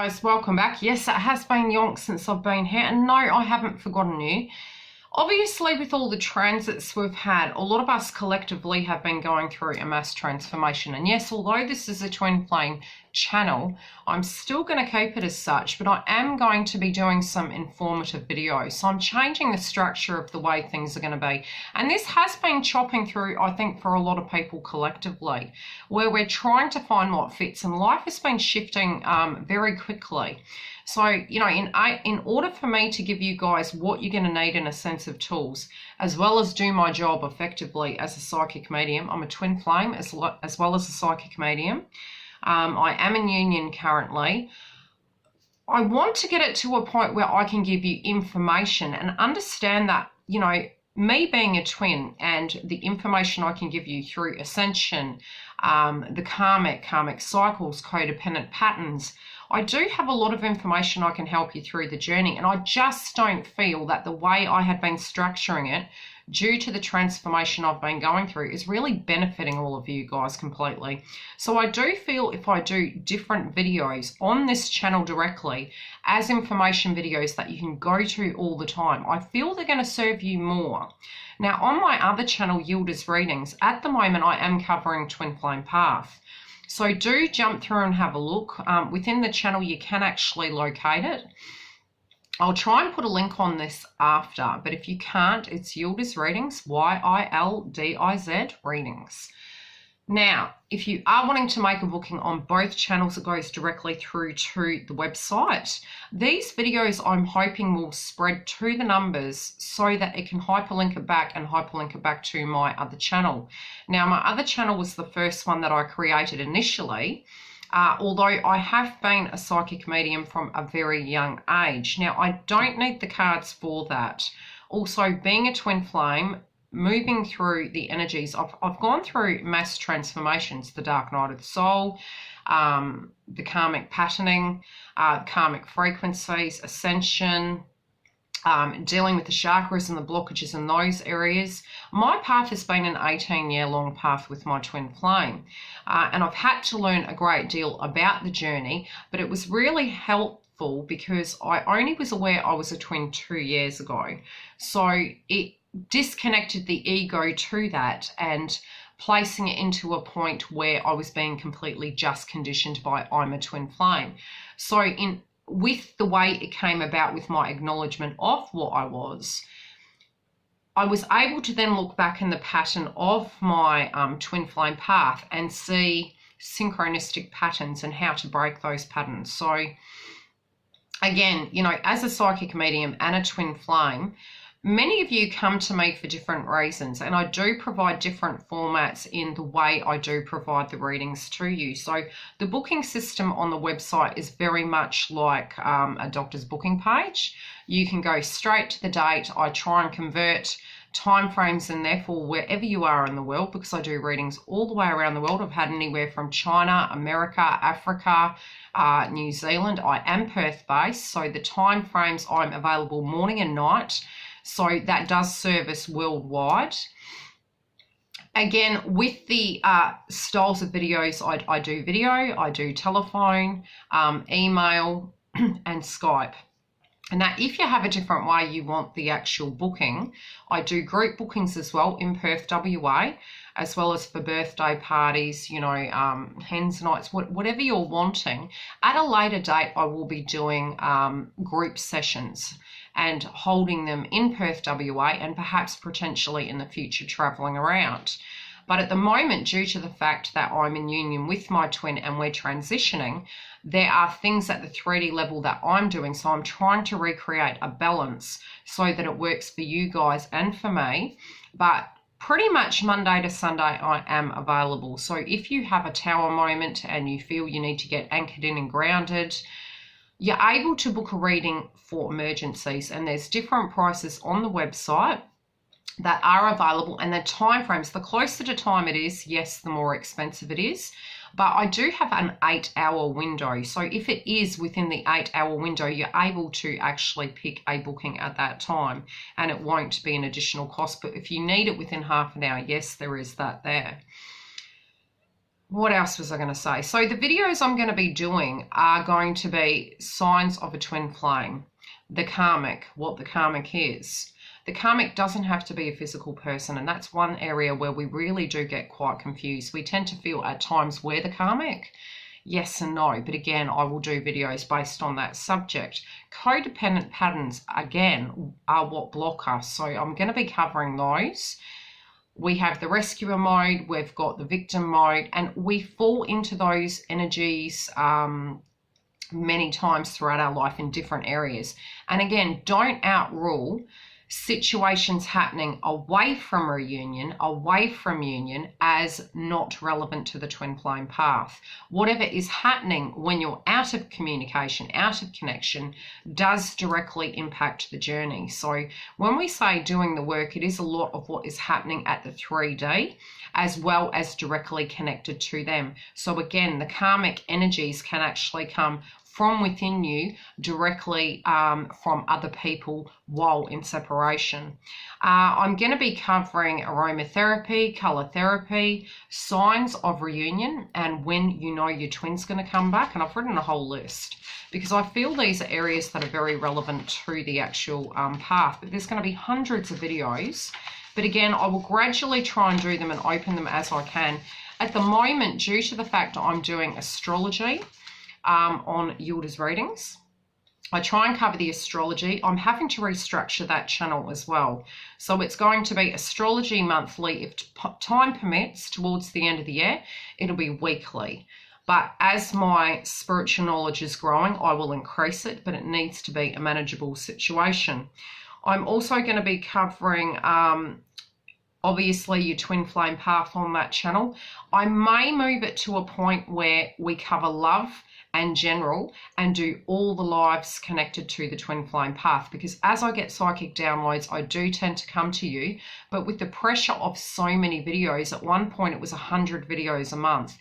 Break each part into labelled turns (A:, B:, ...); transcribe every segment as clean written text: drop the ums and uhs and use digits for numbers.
A: guys, welcome back. Yes, it has been yonks since I've been here, and no, I haven't forgotten you. Obviously, with all the transits we've had, a lot of us collectively have been going through a mass transformation. And yes, although this is a twin flame channel, I'm still going to keep it as such, but I am going to be doing some informative videos. So I'm changing the structure of the way things are going to be. And this has been chopping through, I think, for a lot of people collectively, where we're trying to find what fits, and life has been shifting very quickly. So, you know, in order for me to give you guys what you're going to need in a sense of tools, as well as do my job effectively as a psychic medium, I'm a twin flame as well as a psychic medium. I am in union currently. I want to get it to a point where I can give you information and understand that, you know, me being a twin and the information I can give you through ascension, the karmic cycles, codependent patterns, I do have a lot of information I can help you through the journey, and I just don't feel that the way I had been structuring it, due to the transformation I've been going through, is really benefiting all of you guys completely. So I do feel if I do different videos on this channel directly as information videos that you can go to all the time, I feel they're going to serve you more. Now, on my other channel, YILDIZ Readings, at the moment I am covering Twin Flame Path. So do jump through and have a look. Within the channel, you can actually locate it. I'll try and put a link on this after, but if you can't, it's YILDIZ Readings, YILDIZ Readings. Now, if you are wanting to make a booking on both channels, it goes directly through to the website. These videos I'm hoping will spread to the numbers so that it can hyperlink it back and hyperlink it back to my other channel. Now, my other channel was the first one that I created initially, although I have been a psychic medium from a very young age. Now, I don't need the cards for that. Also, being a twin flame, moving through the energies, I've gone through mass transformations, the dark night of the soul, the karmic patterning, karmic frequencies, ascension, dealing with the chakras and the blockages in those areas. My path has been an 18-year-long path with my twin flame, and I've had to learn a great deal about the journey, but it was really helpful because I only was aware I was a twin 2 years ago. So it disconnected the ego to that and placing it into a point where I was being completely just conditioned by I'm a twin flame. So with the way it came about with my acknowledgement of what I was able to then look back in the pattern of my twin flame path and see synchronistic patterns and how to break those patterns. So again, you know, as a psychic medium and a twin flame, many of you come to me for different reasons, and I do provide different formats in the way I do provide the readings to you. So the booking system on the website is very much like a doctor's booking page. You can go straight to the date. I try and convert time frames and therefore wherever you are in the world, because I do readings all the way around the world. I've had anywhere from China, America, Africa, New Zealand. I am Perth based, so the time frames I'm available morning and night. So that does service worldwide. Again, with the styles of videos, I do video, I do telephone, email, and Skype. And now, if you have a different way you want the actual booking, I do group bookings as well in Perth, WA, as well as for birthday parties, you know, hens nights, whatever you're wanting. At a later date, I will be doing group sessions and holding them in Perth, WA, and perhaps potentially in the future traveling around. But at the moment, due to the fact that I'm in union with my twin and we're transitioning, there are things at the 3D level that I'm doing. So I'm trying to recreate a balance so that it works for you guys and for me. But pretty much Monday to Sunday, I am available. So if you have a tower moment and you feel you need to get anchored in and grounded, you're able to book a reading for emergencies, and there's different prices on the website that are available, and the time frames, the closer to time it is, yes, the more expensive it is. But I do have an 8-hour window. So if it is within the 8-hour window, you're able to actually pick a booking at that time, and it won't be an additional cost. But if you need it within half an hour, yes, there is that there. what else was I going to say? So the videos I'm going to be doing are going to be signs of a twin flame, the karmic, what the karmic is. The karmic doesn't have to be a physical person, and that's one area where we really do get quite confused. We tend to feel at times we're the karmic. Yes and no, but again, I will do videos based on that subject. Codependent patterns, again, are what block us, so I'm going to be covering those. We have the rescuer mode, we've got the victim mode, and we fall into those energies many times throughout our life in different areas. And again, don't outrule situations happening away from reunion, away from union, as not relevant to the twin flame path. Whatever is happening when you're out of communication, out of connection, does directly impact the journey. So when we say doing the work, it is a lot of what is happening at the 3D as well as directly connected to them. So again, the karmic energies can actually come from within you, directly from other people while in separation. I'm going to be covering aromatherapy, color therapy, signs of reunion, and when you know your twin's going to come back. And I've written a whole list because I feel these are areas that are very relevant to the actual path. But there's going to be hundreds of videos. But again, I will gradually try and do them and open them as I can. At the moment, due to the fact that I'm doing astrology, on YILDIZ readings, I try and cover the astrology. I'm having to restructure that channel as well. So it's going to be astrology monthly. If time permits, towards the end of the year, it'll be weekly. But as my spiritual knowledge is growing, I will increase it, but it needs to be a manageable situation. I'm also going to be covering obviously your twin flame path on that channel. I may move it to a point where we cover love and general and do all the lives connected to the twin flame path, because as I get psychic downloads, I do tend to come to you. But with the pressure of so many videos, at one point it was 100 videos a month.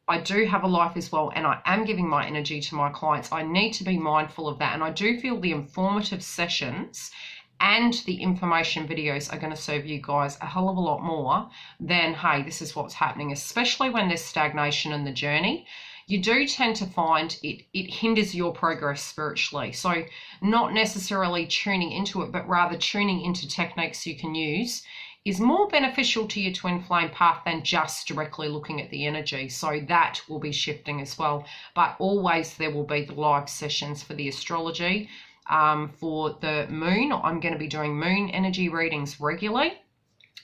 A: I do have a life as well, and I am giving my energy to my clients. I need to be mindful of that, and I do feel the informative sessions and the information videos are going to serve you guys a hell of a lot more than, hey, this is what's happening, especially when there's stagnation in the journey. You do tend to find it hinders your progress spiritually. So not necessarily tuning into it, but rather tuning into techniques you can use is more beneficial to your twin flame path than just directly looking at the energy. So that will be shifting as well. But always there will be the live sessions for the astrology. For the moon, I'm going to be doing moon energy readings regularly.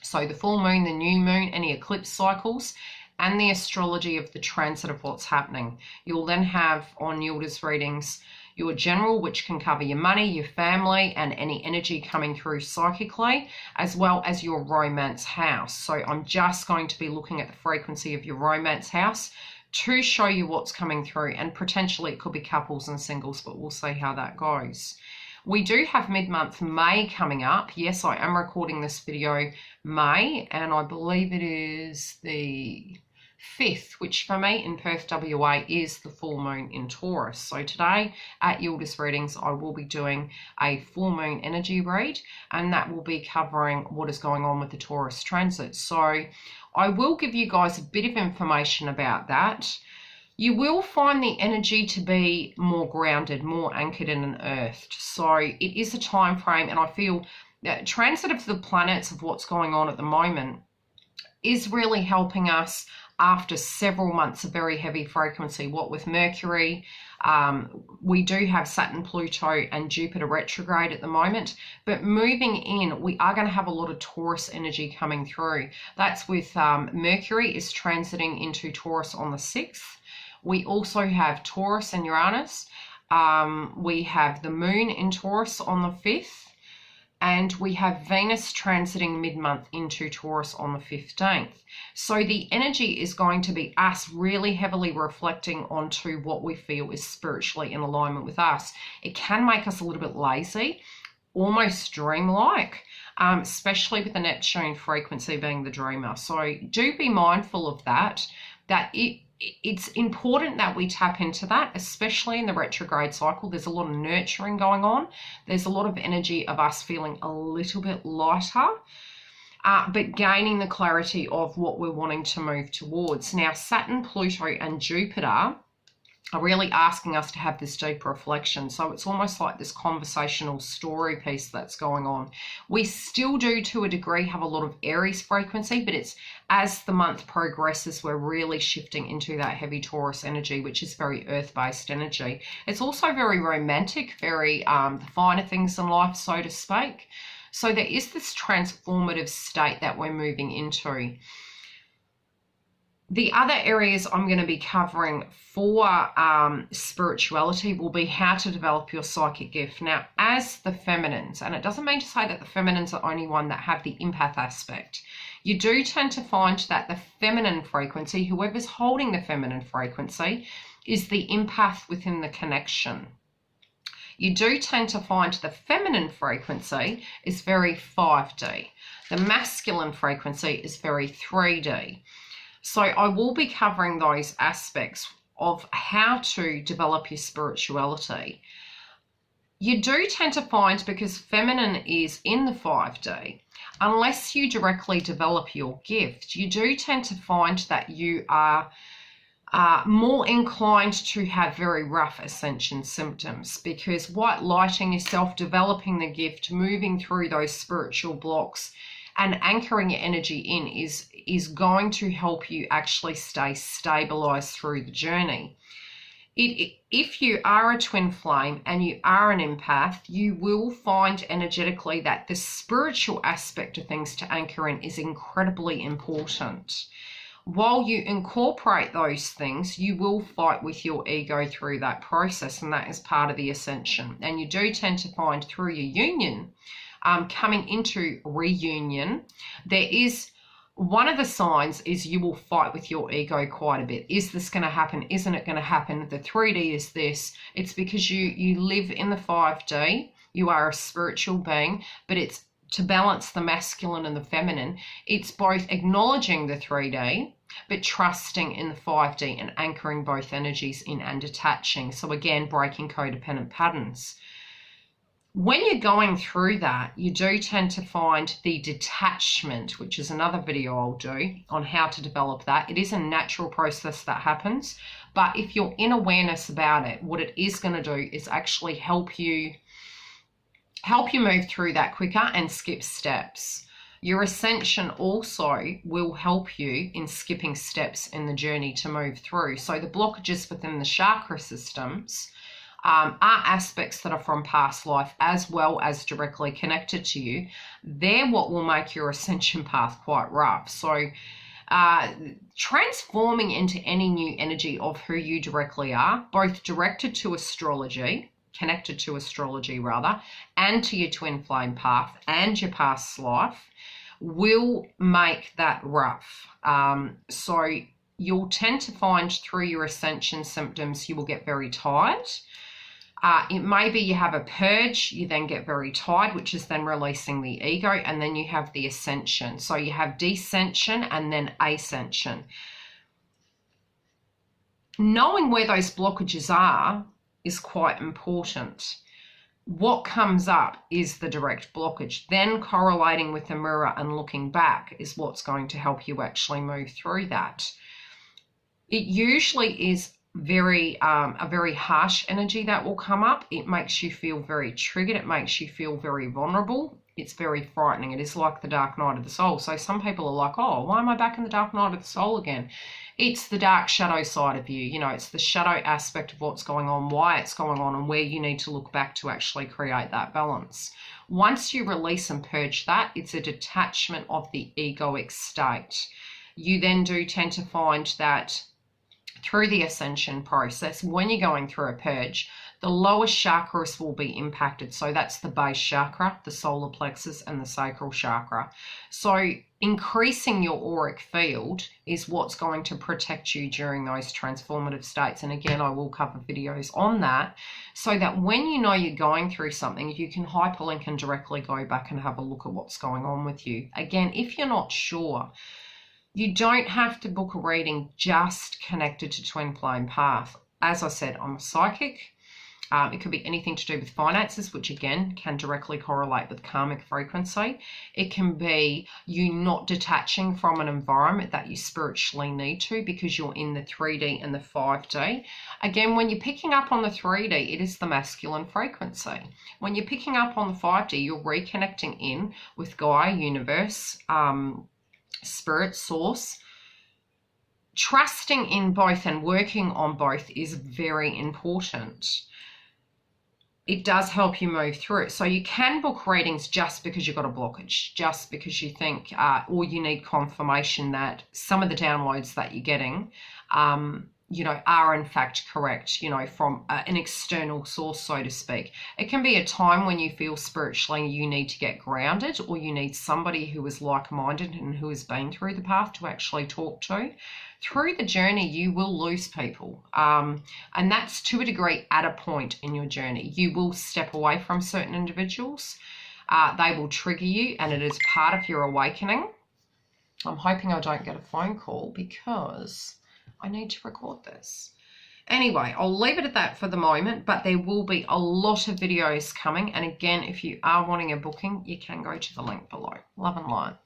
A: So the full moon, the new moon, any eclipse cycles, and the astrology of the transit of what's happening. You'll then have on YILDIZ readings your general, which can cover your money, your family, and any energy coming through psychically, as well as your romance house. So I'm just going to be looking at the frequency of your romance house to show you what's coming through, and potentially it could be couples and singles, but we'll see how that goes. We do have mid-month May coming up. Yes, I am recording this video May, and I believe it is the 5th, which for me in Perth, WA, is the full moon in Taurus. So today at YILDIZ readings, I will be doing a full moon energy read, and that will be covering what is going on with the Taurus transit. So I will give you guys a bit of information about that. You will find the energy to be more grounded, more anchored and earthed. So it is a time frame, and I feel that transit of the planets of what's going on at the moment is really helping us after several months of very heavy frequency. What with Mercury, we do have Saturn, Pluto, and Jupiter retrograde at the moment, but moving in, we are going to have a lot of Taurus energy coming through. That's with Mercury is transiting into Taurus on the 6th. We also have Taurus and Uranus. We have the moon in Taurus on the 5th. And we have Venus transiting mid-month into Taurus on the 15th. So the energy is going to be us really heavily reflecting onto what we feel is spiritually in alignment with us. It can make us a little bit lazy, almost dreamlike, especially with the Neptune frequency being the dreamer. So do be mindful of that, it's important that we tap into that, especially in the retrograde cycle. There's a lot of nurturing going on. There's a lot of energy of us feeling a little bit lighter. but gaining the clarity of what we're wanting to move towards. Now, Saturn, Pluto, and Jupiter are really asking us to have this deep reflection. So it's almost like this conversational story piece that's going on. We still do, to a degree, have a lot of Aries frequency, but it's as the month progresses, we're really shifting into that heavy Taurus energy, which is very earth-based energy. It's also very romantic, very the finer things in life, so to speak. So there is this transformative state that we're moving into. The other areas I'm going to be covering for spirituality will be how to develop your psychic gift. Now, as the feminines, and it doesn't mean to say that the feminines are the only one that have the empath aspect. You do tend to find that the feminine frequency, whoever's holding the feminine frequency, is the empath within the connection. You do tend to find the feminine frequency is very 5D. The masculine frequency is very 3D. So I will be covering those aspects of how to develop your spirituality. You do tend to find, because feminine is in the 5D, unless you directly develop your gift, you do tend to find that you are more inclined to have very rough ascension symptoms, because white lighting yourself, developing the gift, moving through those spiritual blocks, and anchoring your energy in is going to help you actually stay stabilized through the journey. If you are a twin flame and you are an empath, you will find energetically that the spiritual aspect of things to anchor in is incredibly important. While you incorporate those things, you will fight with your ego through that process, and that is part of the ascension. And you do tend to find through your union, coming into reunion, there is one of the signs is you will fight with your ego quite a bit. Is this going to happen? Isn't it going to happen? The 3D is this. It's because you live in the 5D. You are a spiritual being, but it's to balance the masculine and the feminine. It's both acknowledging the 3D, but trusting in the 5D and anchoring both energies in and detaching. So again, breaking codependent patterns. When you're going through that, you do tend to find the detachment, which is another video I'll do on how to develop that. It is a natural process that happens, but if you're in awareness about it, what it is going to do is actually help you move through that quicker and skip steps. Your ascension also will help you in skipping steps in the journey to move through. So the blockages within the chakra systems are aspects that are from past life as well as directly connected to you. They're what will make your ascension path quite rough. So transforming into any new energy of who you directly are, both directed to astrology, connected to astrology rather, and to your twin flame path and your past life, will make that rough. So you'll tend to find through your ascension symptoms, you will get very tired. It may be you have a purge, you then get very tired, which is then releasing the ego, and then you have the ascension. So you have descension and then ascension. Knowing where those blockages are is quite important. What comes up is the direct blockage. Then correlating with the mirror and looking back is what's going to help you actually move through that. It usually is a very harsh energy that will come up. It makes you feel very triggered. It makes you feel very vulnerable. It's very frightening. It is like the dark night of the soul. So some people are like, oh, why am I back in the dark night of the soul again? It's the dark shadow side of you. You know, it's the shadow aspect of what's going on, why it's going on, and where you need to look back to actually create that balance. Once you release and purge that, it's a detachment of the egoic state. You then do tend to find that through the ascension process, when you're going through a purge, the lower chakras will be impacted. So that's the base chakra, the solar plexus, and the sacral chakra. So increasing your auric field is what's going to protect you during those transformative states. And again, I will cover videos on that, so that when you know you're going through something, you can hyperlink and directly go back and have a look at what's going on with you. Again, if you're not sure, you don't have to book a reading just connected to twin flame path. As I said, I'm a psychic. It could be anything to do with finances, which again can directly correlate with karmic frequency. It can be you not detaching from an environment that you spiritually need to because you're in the 3D and the 5D. Again, when you're picking up on the 3D, it is the masculine frequency. When you're picking up on the 5D, you're reconnecting in with Gaia, universe, spirit, source. Trusting in both and working on both is very important. It does help you move through it. So you can book readings just because you've got a blockage, just because you think, or you need confirmation that some of the downloads that you're getting, you know, are in fact correct, you know, from an external source, so to speak. It can be a time when you feel spiritually you need to get grounded, or you need somebody who is like-minded and who has been through the path to actually talk to. Through the journey, you will lose people, and that's to a degree at a point in your journey. You will step away from certain individuals. They will trigger you, and it is part of your awakening. I'm hoping I don't get a phone call because I need to record this. Anyway, I'll leave it at that for the moment, but there will be a lot of videos coming. And again, if you are wanting a booking, you can go to the link below. Love and light.